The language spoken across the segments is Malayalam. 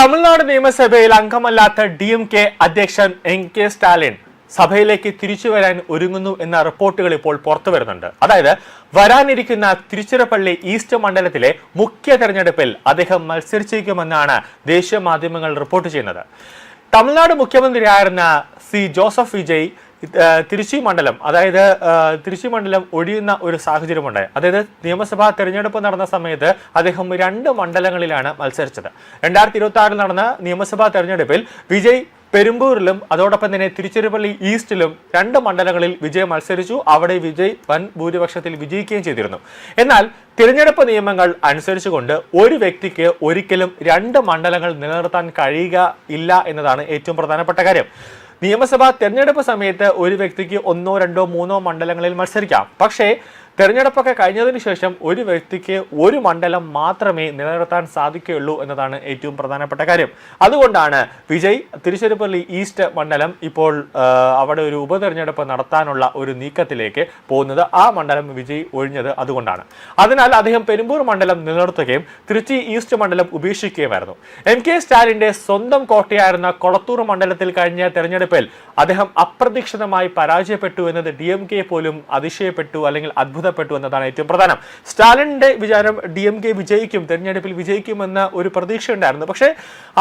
തമിഴ്നാട് നിയമസഭയിൽ അംഗമല്ലാത്ത DMK അധ്യക്ഷൻ NK സ്റ്റാലിൻ സഭയിലേക്ക് തിരിച്ചു വരാൻ ഒരുങ്ങുന്നു എന്ന റിപ്പോർട്ടുകൾ ഇപ്പോൾ പുറത്തു വരുന്നുണ്ട്. അതായത് വരാനിരിക്കുന്ന തിരുച്ചിറപ്പള്ളി ഈസ്റ്റ് മണ്ഡലത്തിലെ മുഖ്യ തെരഞ്ഞെടുപ്പിൽ അദ്ദേഹം മത്സരിച്ചേക്കുമെന്നാണ് ദേശീയ മാധ്യമങ്ങൾ റിപ്പോർട്ട് ചെയ്യുന്നത്. തമിഴ്നാട് മുഖ്യമന്ത്രിയായിരുന്ന ജോസഫ് വിജയ് തിരുച്ചി മണ്ഡലം ഒഴിയുന്ന ഒരു സാഹചര്യമുണ്ടായി. അതായത് നിയമസഭാ തെരഞ്ഞെടുപ്പ് നടന്ന സമയത്ത് അദ്ദേഹം 2 മണ്ഡലങ്ങളിലാണ് മത്സരിച്ചത്. 2026 നടന്ന നിയമസഭാ തെരഞ്ഞെടുപ്പിൽ വിജയ് പെരുമ്പൂരിലും അതോടൊപ്പം തന്നെ തിരുച്ചിറപ്പള്ളി ഈസ്റ്റിലും 2 മണ്ഡലങ്ങളിൽ വിജയ് മത്സരിച്ചു. അവിടെ വിജയ് വൻ ഭൂരിപക്ഷത്തിൽ വിജയിക്കുകയും ചെയ്തിരുന്നു. എന്നാൽ തിരഞ്ഞെടുപ്പ് നിയമങ്ങൾ അനുസരിച്ചുകൊണ്ട് ഒരു വ്യക്തിക്ക് ഒരിക്കലും 2 മണ്ഡലങ്ങൾ നിലനിർത്താൻ കഴിയുക ഇല്ല എന്നതാണ് ഏറ്റവും പ്രധാനപ്പെട്ട കാര്യം. നിയമസഭാ തെരഞ്ഞെടുപ്പ് സമയത്ത് ഒരു വ്യക്തിക്ക് 1, 2, 3 മണ്ഡലങ്ങളിൽ മത്സരിക്കാം. പക്ഷേ തെരഞ്ഞെടുപ്പൊക്കെ കഴിഞ്ഞതിന് ശേഷം ഒരു വ്യക്തിക്ക് ഒരു മണ്ഡലം മാത്രമേ നിലനിർത്താൻ സാധിക്കുകയുള്ളൂ എന്നതാണ് ഏറ്റവും പ്രധാനപ്പെട്ട കാര്യം. അതുകൊണ്ടാണ് വിജയ് തിരുച്ചിറപ്പള്ളി ഈസ്റ്റ് മണ്ഡലം ഇപ്പോൾ അവിടെ ഒരു ഉപതെരഞ്ഞെടുപ്പ് നടത്താനുള്ള ഒരു നീക്കത്തിലേക്ക് പോകുന്നത്. ആ മണ്ഡലം വിജയ് ഒഴിഞ്ഞത് അതുകൊണ്ടാണ്. അതിനാൽ അദ്ദേഹം പെരുമ്പൂർ മണ്ഡലം നിലനിർത്തുകയും തിരുച്ചി ഈസ്റ്റ് മണ്ഡലം ഉപേക്ഷിക്കുകയുമായിരുന്നു. NK സ്റ്റാലിന്റെ സ്വന്തം കോട്ടയായിരുന്ന കൊളത്തൂർ മണ്ഡലത്തിൽ കഴിഞ്ഞ തെരഞ്ഞെടുപ്പിൽ അദ്ദേഹം അപ്രതീക്ഷിതമായി പരാജയപ്പെട്ടു എന്നത് DMK പോലും അതിശയപ്പെട്ടു അല്ലെങ്കിൽ അത്ഭുതപ്പെട്ടു എന്നതാണ് ഏറ്റവും പ്രധാനം. സ്റ്റാലിന്റെ വിചാരം DMK വിജയിക്കും, തെരഞ്ഞെടുപ്പിൽ വിജയിക്കുമെന്ന ഒരു പ്രതീക്ഷ ഉണ്ടായിരുന്നു. പക്ഷേ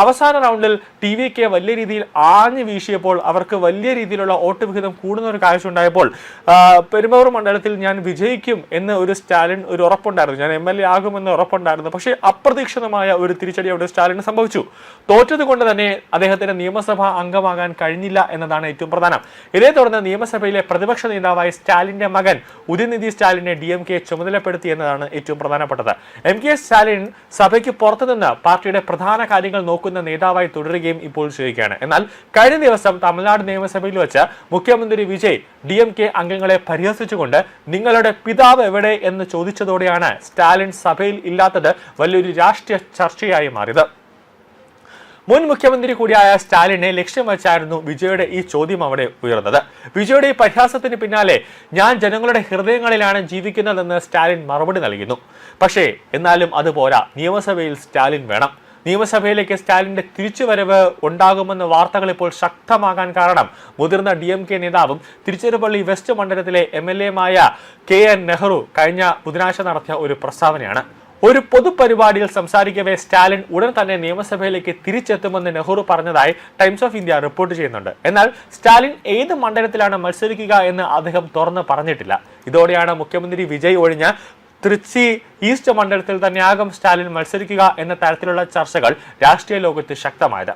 അവസാന റൗണ്ടിൽ TVK വലിയ രീതിയിൽ ആഞ്ഞു വീശിയപ്പോൾ അവർക്ക് വലിയ രീതിയിലുള്ള വോട്ട് വിഹിതം കൂടുന്ന ഒരു കാഴ്ച ഉണ്ടായപ്പോൾ പെരുമ്പൂർ മണ്ഡലത്തിൽ ഞാൻ വിജയിക്കും എന്ന് ഒരു സ്റ്റാലിൻ ഒരു ഉറപ്പുണ്ടായിരുന്നു, ഞാൻ MLA ആകുമെന്ന് ഉറപ്പുണ്ടായിരുന്നു. പക്ഷേ അപ്രതീക്ഷിതമായ ഒരു തിരിച്ചടി അവിടെ സ്റ്റാലിന് സംഭവിച്ചു. തോറ്റത് കൊണ്ട് തന്നെ അദ്ദേഹത്തിന് നിയമസഭാ അംഗമാകാൻ കഴിഞ്ഞില്ല എന്നതാണ് ഏറ്റവും പ്രധാനം. ഇതേ തുടർന്ന് നിയമസഭയിലെ പ്രതിപക്ഷ നേതാവായ സ്റ്റാലിന്റെ മകൻ ഉദയനിധി സ്റ്റാലിനെ DMK ചുമതലപ്പെടുത്തി എന്നതാണ് ഏറ്റവും പ്രധാനപ്പെട്ടത്. NK സ്റ്റാലിൻ സഭയ്ക്ക് പുറത്തുനിന്ന് പാർട്ടിയുടെ പ്രധാന കാര്യങ്ങൾ നോക്കുന്ന നേതാവായി തുടരുകയും ഇപ്പോൾ ചെയ്യുകയാണ്. എന്നാൽ കഴിഞ്ഞ ദിവസം തമിഴ്നാട് നിയമസഭയിൽ വെച്ച് മുഖ്യമന്ത്രി വിജയ് DMK അംഗങ്ങളെ പരിഹസിച്ചുകൊണ്ട് നിങ്ങളുടെ പിതാവ് എവിടെ എന്ന് ചോദിച്ചതോടെയാണ് സ്റ്റാലിൻ സഭയിൽ ഇല്ലാത്തത് വലിയൊരു രാഷ്ട്രീയ ചർച്ചയായി മാറിയത്. മുൻ മുഖ്യമന്ത്രി കൂടിയായ സ്റ്റാലിനെ ലക്ഷ്യം വെച്ചായിരുന്നു വിജയുടെ ഈ ചോദ്യം അവിടെ ഉയർന്നത്. വിജയുടെ ഈ പരിഹാസത്തിന് പിന്നാലെ ഞാൻ ജനങ്ങളുടെ ഹൃദയങ്ങളിലാണ് ജീവിക്കുന്നതെന്ന് സ്റ്റാലിൻ മറുപടി നൽകുന്നു. പക്ഷേ എന്നാലും അതുപോരാ, നിയമസഭയിൽ സ്റ്റാലിൻ വേണം. നിയമസഭയിലേക്ക് സ്റ്റാലിന്റെ തിരിച്ചുവരവ് ഉണ്ടാകുമെന്ന വാർത്തകൾ ഇപ്പോൾ ശക്തമാകാൻ കാരണം മുതിർന്ന DMK നേതാവും തിരുച്ചിറപ്പള്ളി വെസ്റ്റ് മണ്ഡലത്തിലെ MLA-മായ KN നെഹ്റു കഴിഞ്ഞ ബുധനാഴ്ച നടത്തിയ ഒരു പ്രസ്താവനയാണ്. ഒരു പൊതുപരിപാടിയിൽ സംസാരിക്കവേ സ്റ്റാലിൻ ഉടൻ തന്നെ നിയമസഭയിലേക്ക് തിരിച്ചെത്തുമെന്ന് നെഹ്റു പറഞ്ഞതായി ടൈംസ് ഓഫ് ഇന്ത്യ റിപ്പോർട്ട് ചെയ്യുന്നുണ്ട്. എന്നാൽ സ്റ്റാലിൻ ഏത് മണ്ഡലത്തിലാണ് മത്സരിക്കുക എന്ന് അദ്ദേഹം തുറന്ന് പറഞ്ഞിട്ടില്ല. ഇതോടെയാണ് മുഖ്യമന്ത്രി വിജയ് ഒഴിഞ്ഞ തിരുച്ചി ഈസ്റ്റ് മണ്ഡലത്തിൽ തന്നെയാകും സ്റ്റാലിൻ മത്സരിക്കുക എന്ന തരത്തിലുള്ള ചർച്ചകൾ രാഷ്ട്രീയ ലോകത്ത് ശക്തമായത്.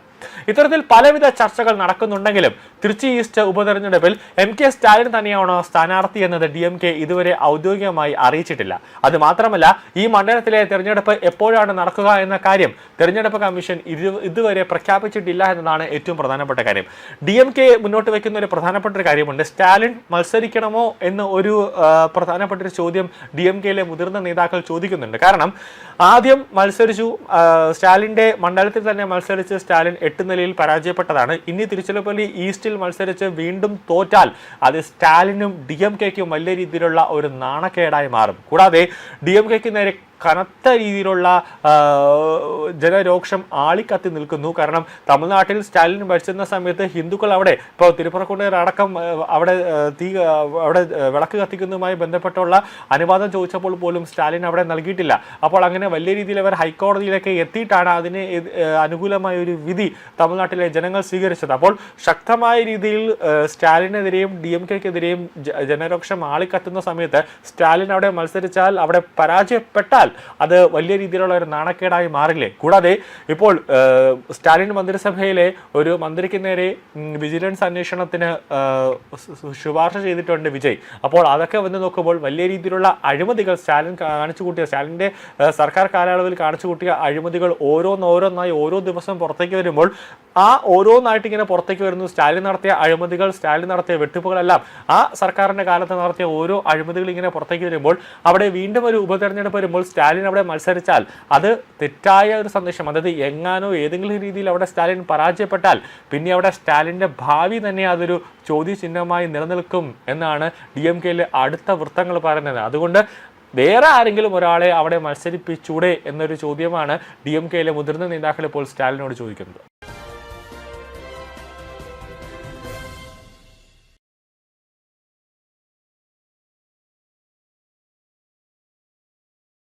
ഇത്തരത്തിൽ പലവിധ ചർച്ചകൾ നടക്കുന്നുണ്ടെങ്കിലും തിരുച്ചി ഈസ്റ്റ് ഉപതെരഞ്ഞെടുപ്പിൽ NK സ്റ്റാലിൻ തന്നെയാണോ സ്ഥാനാർത്ഥി എന്നത് DMK ഇതുവരെ ഔദ്യോഗികമായി അറിയിച്ചിട്ടില്ല. അത് മാത്രമല്ല, ഈ മണ്ഡലത്തിലെ തെരഞ്ഞെടുപ്പ് എപ്പോഴാണ് നടക്കുക എന്ന കാര്യം തെരഞ്ഞെടുപ്പ് കമ്മീഷൻ ഇതുവരെ പ്രഖ്യാപിച്ചിട്ടില്ല എന്നതാണ് ഏറ്റവും പ്രധാനപ്പെട്ട കാര്യം. DMK മുന്നോട്ട് വയ്ക്കുന്ന ഒരു പ്രധാനപ്പെട്ട ഒരു കാര്യമുണ്ട്. സ്റ്റാലിൻ മത്സരിക്കണമോ എന്ന ഒരു പ്രധാനപ്പെട്ട ഒരു ചോദ്യം DMK-യിലെ മുതിർന്ന നേതാക്കൾ ചോദിക്കുന്നുണ്ട്. കാരണം ആദ്യം മത്സരിച്ചു, സ്റ്റാലിന്റെ മണ്ഡലത്തിൽ തന്നെ മത്സരിച്ച് സ്റ്റാലിൻ 8 നിലയിൽ പരാജയപ്പെട്ടതാണ്. ഇനി തിരുച്ചിറപ്പള്ളി ഈസ്റ്റിൽ മത്സരിച്ച് വീണ്ടും തോറ്റാൽ അത് സ്റ്റാലിനും DMK-ക്കും വലിയ രീതിയിലുള്ള ഒരു നാണക്കേടായി മാറും. കൂടാതെ DMK-ക്ക് നേരെ കനത്ത രീതിയിലുള്ള ജനരോക്ഷം ആളിക്കത്തി നിൽക്കുന്നു. കാരണം തമിഴ്നാട്ടിൽ സ്റ്റാലിൻ ഭരിച്ചിരുന്ന സമയത്ത് ഹിന്ദുക്കൾ അവിടെ ഇപ്പോൾ തിരുപ്പറക്കുണ്ടർ അടക്കം അവിടെ വിളക്ക് കത്തിക്കുന്നതുമായി ബന്ധപ്പെട്ടുള്ള അനുവാദം ചോദിച്ചപ്പോൾ പോലും സ്റ്റാലിൻ അവിടെ നൽകിയിട്ടില്ല. അപ്പോൾ അങ്ങനെ വലിയ രീതിയിൽ അവർ ഹൈക്കോടതിയിലേക്ക് എത്തിയിട്ടാണ് അതിന് അനുകൂലമായ ഒരു വിധി തമിഴ്നാട്ടിലെ ജനങ്ങൾ സ്വീകരിച്ചത്. അപ്പോൾ ശക്തമായ രീതിയിൽ സ്റ്റാലിനെതിരെയും DMK-ക്കെതിരെയും ജനരോക്ഷം ആളിക്കത്തുന്ന സമയത്ത് സ്റ്റാലിൻ അവിടെ മത്സരിച്ചാൽ, അവിടെ പരാജയപ്പെട്ടാൽ അത് വലിയ രീതിയിലുള്ള ഒരു നാണക്കേടായി മാറില്ലേ. കൂടാതെ ഇപ്പോൾ സ്റ്റാലിൻ മന്ത്രിസഭയിലെ ഒരു മന്ത്രിക്ക് നേരെ വിജിലൻസ് അന്വേഷണത്തിന് ശുപാർശ ചെയ്തിട്ടുണ്ട് വിജയ്. അപ്പോൾ അതൊക്കെ വന്ന് നോക്കുമ്പോൾ വലിയ രീതിയിലുള്ള അഴിമതികൾ സ്റ്റാലിൻ കാണിച്ചു കൂട്ടിയ, സ്റ്റാലിൻ്റെ സർക്കാർ കാലയളവിൽ കാണിച്ചു കൂട്ടിയ അഴിമതികൾ ഓരോന്നായി ഓരോ ദിവസം പുറത്തേക്ക് വരുമ്പോൾ ആ ഓരോന്നായിട്ട് ഇങ്ങനെ പുറത്തേക്ക് വരുന്നു. സ്റ്റാലിൻ നടത്തിയ അഴിമതികൾ, സ്റ്റാലിൻ നടത്തിയ വെട്ടിപ്പുകളെല്ലാം ആ സർക്കാരിൻ്റെ കാലത്ത് നടത്തിയ ഓരോ അഴിമതികൾ ഇങ്ങനെ പുറത്തേക്ക് വരുമ്പോൾ അവിടെ വീണ്ടും ഒരു ഉപതെരഞ്ഞെടുപ്പ് വരുമ്പോൾ സ്റ്റാലിൻ അവിടെ മത്സരിച്ചാൽ അത് തെറ്റായ ഒരു സന്ദേശം. അതായത് എങ്ങാനോ ഏതെങ്കിലും രീതിയിൽ അവിടെ സ്റ്റാലിൻ പരാജയപ്പെട്ടാൽ പിന്നെ അവിടെ സ്റ്റാലിൻ്റെ ഭാവി തന്നെ അതൊരു ചോദ്യചിഹ്നമായി നിലനിൽക്കും എന്നാണ് DMK-യിലെ അടുത്ത വൃത്തങ്ങൾ പറയുന്നത്. അതുകൊണ്ട് വേറെ ആരെങ്കിലും ഒരാളെ അവിടെ മത്സരിപ്പിച്ചൂടെ എന്നൊരു ചോദ്യമാണ് DMK-യിലെ മുതിർന്ന നേതാക്കൾ ഇപ്പോൾ സ്റ്റാലിനോട് ചോദിക്കുന്നത്.